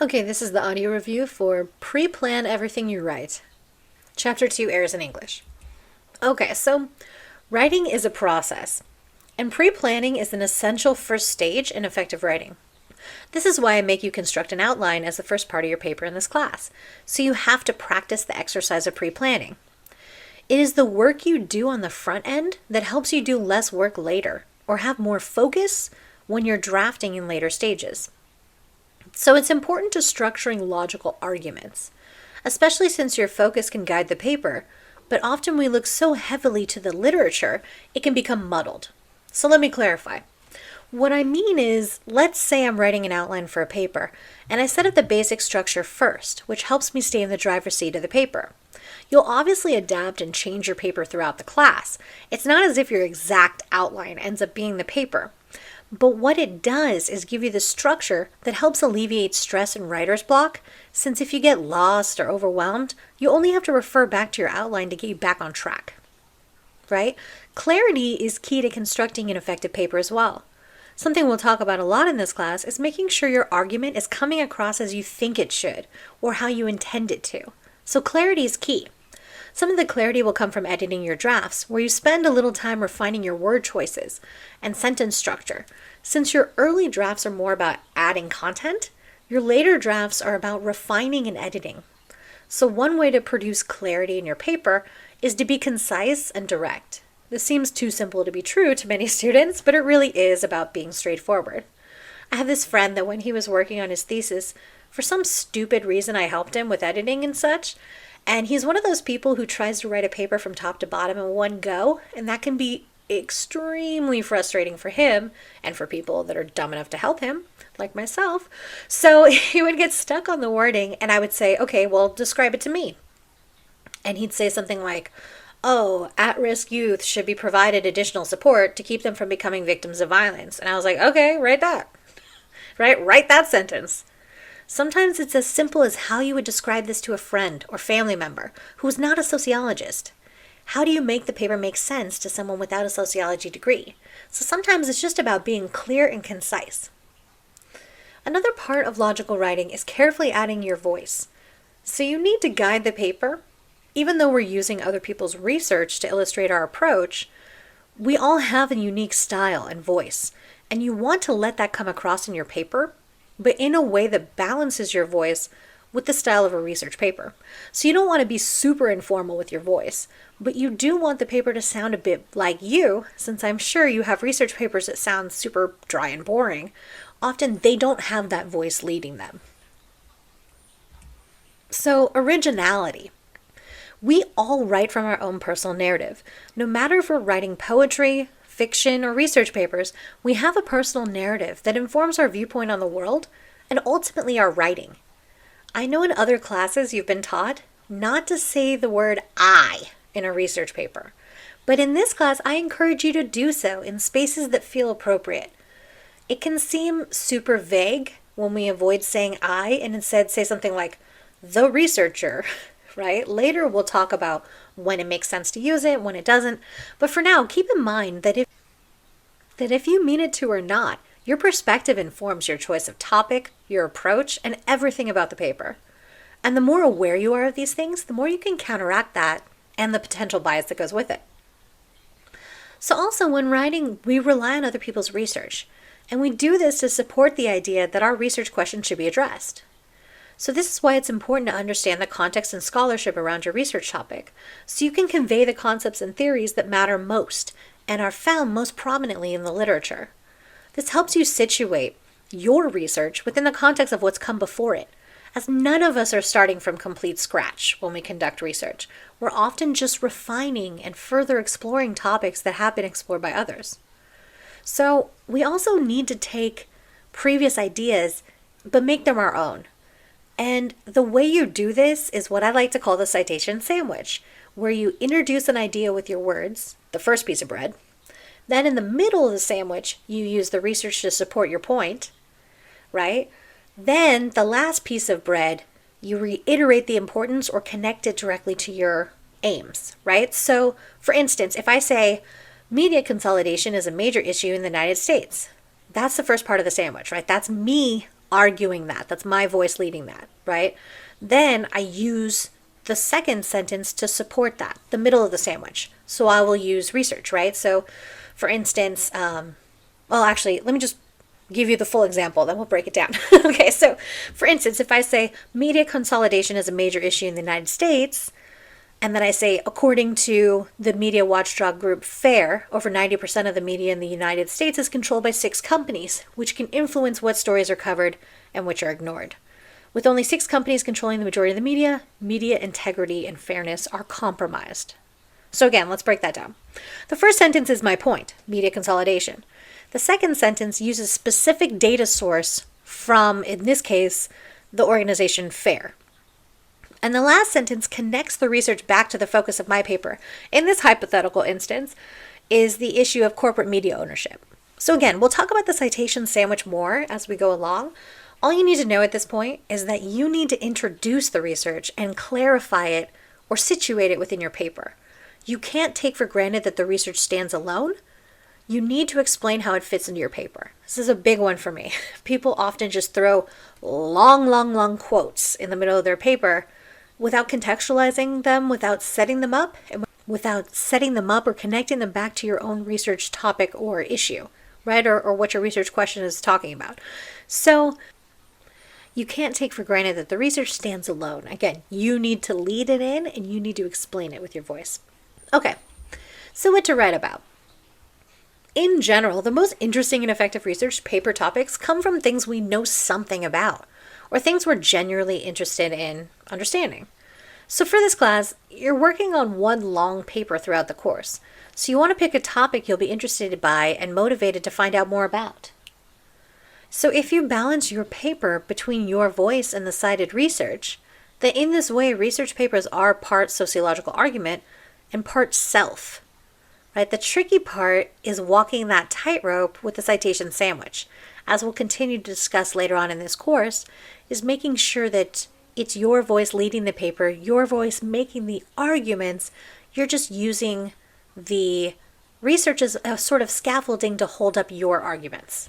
Okay, this is the audio review for Pre-Plan Everything You Write. Chapter 2, Errors in English. Okay, so writing is a process, and pre-planning is an essential first stage in effective writing. This is why I make you construct an outline as the first part of your paper in this class, so you have to practice the exercise of pre-planning. It is the work you do on the front end that helps you do less work later, or have more focus when you're drafting in later stages. So it's important to structuring logical arguments, especially since your focus can guide the paper, but often we look so heavily to the literature, it can become muddled. So let me clarify. What I mean is, let's say I'm writing an outline for a paper, and I set up the basic structure first, which helps me stay in the driver's seat of the paper. You'll obviously adapt and change your paper throughout the class. It's not as if your exact outline ends up being the paper. But what it does is give you the structure that helps alleviate stress and writer's block, since if you get lost or overwhelmed, you only have to refer back to your outline to get you back on track. Right? Clarity is key to constructing an effective paper as well. Something we'll talk about a lot in this class is making sure your argument is coming across as you think it should, or how you intend it to. So clarity is key. Some of the clarity will come from editing your drafts, where you spend a little time refining your word choices and sentence structure. Since your early drafts are more about adding content, your later drafts are about refining and editing. So one way to produce clarity in your paper is to be concise and direct. This seems too simple to be true to many students, but it really is about being straightforward. I have this friend that when he was working on his thesis, for some stupid reason I helped him with editing and such, and he's one of those people who tries to write a paper from top to bottom in one go, and that can be extremely frustrating for him and for people that are dumb enough to help him, like myself. So he would get stuck on the wording, and I would say, okay, well, describe it to me. And he'd say something like, oh, at-risk youth should be provided additional support to keep them from becoming victims of violence. And I was like, okay, write that. Right? Write that sentence. Sometimes it's as simple as how you would describe this to a friend or family member who is not a sociologist. How do you make the paper make sense to someone without a sociology degree? So sometimes it's just about being clear and concise. Another part of logical writing is carefully adding your voice. So you need to guide the paper. Even though we're using other people's research to illustrate our approach, we all have a unique style and voice, and you want to let that come across in your paper, but in a way that balances your voice with the style of a research paper. So you don't want to be super informal with your voice, but you do want the paper to sound a bit like you, since I'm sure you have research papers that sound super dry and boring. Often they don't have that voice leading them. So originality. We all write from our own personal narrative. No matter if we're writing poetry, fiction, or research papers, we have a personal narrative that informs our viewpoint on the world and ultimately our writing. I know in other classes you've been taught not to say the word I in a research paper, but in this class I encourage you to do so in spaces that feel appropriate. It can seem super vague when we avoid saying I and instead say something like the researcher, right? Later we'll talk about when it makes sense to use it, when it doesn't, but for now keep in mind that if you mean it to or not, your perspective informs your choice of topic, your approach, and everything about the paper. And the more aware you are of these things, the more you can counteract that and the potential bias that goes with it. So also when writing, we rely on other people's research, and we do this to support the idea that our research questions should be addressed. So this is why it's important to understand the context and scholarship around your research topic, so you can convey the concepts and theories that matter most and are found most prominently in the literature. This helps you situate your research within the context of what's come before it, as none of us are starting from complete scratch when we conduct research. We're often just refining and further exploring topics that have been explored by others. So we also need to take previous ideas, but make them our own. And the way you do this is what I like to call the citation sandwich, where you introduce an idea with your words, the first piece of bread. Then in the middle of the sandwich, you use the research to support your point, right? Then the last piece of bread, you reiterate the importance or connect it directly to your aims, right? So for instance, if I say media consolidation is a major issue in the United States, that's the first part of the sandwich, right? That's me arguing that. That's my voice leading that, right? Then I use the second sentence to support that, the middle of the sandwich. So I will use research, right? So for instance, actually, let me just give you the full example, then we'll break it down. Okay, so for instance, if I say media consolidation is a major issue in the United States, and then I say, according to the media watchdog group FAIR, over 90% of the media in the United States is controlled by 6 companies, which can influence what stories are covered and which are ignored. With only 6 companies controlling the majority of the media integrity and fairness are compromised. So again, let's break that down. The first sentence is my point, media consolidation. The second sentence uses specific data source from, in this case, the organization FAIR. And the last sentence connects the research back to the focus of my paper. In this hypothetical instance, is the issue of corporate media ownership. So again, we'll talk about the citation sandwich more as we go along. All you need to know at this point is that you need to introduce the research and clarify it or situate it within your paper. You can't take for granted that the research stands alone. You need to explain how it fits into your paper. This is a big one for me. People often just throw long quotes in the middle of their paper without contextualizing them, without setting them up, or connecting them back to your own research topic or issue, right? Or what your research question is talking about. So you can't take for granted that the research stands alone. Again, you need to lead it in and you need to explain it with your voice. Okay, so what to write about? In general, the most interesting and effective research paper topics come from things we know something about, or things we're genuinely interested in understanding. So for this class, you're working on one long paper throughout the course. So you want to pick a topic you'll be interested by and motivated to find out more about. So if you balance your paper between your voice and the cited research, then in this way, research papers are part sociological argument and part self. Right? The tricky part is walking that tightrope with the citation sandwich. As we'll continue to discuss later on in this course, is making sure that it's your voice leading the paper, your voice making the arguments. You're just using the research as a sort of scaffolding to hold up your arguments.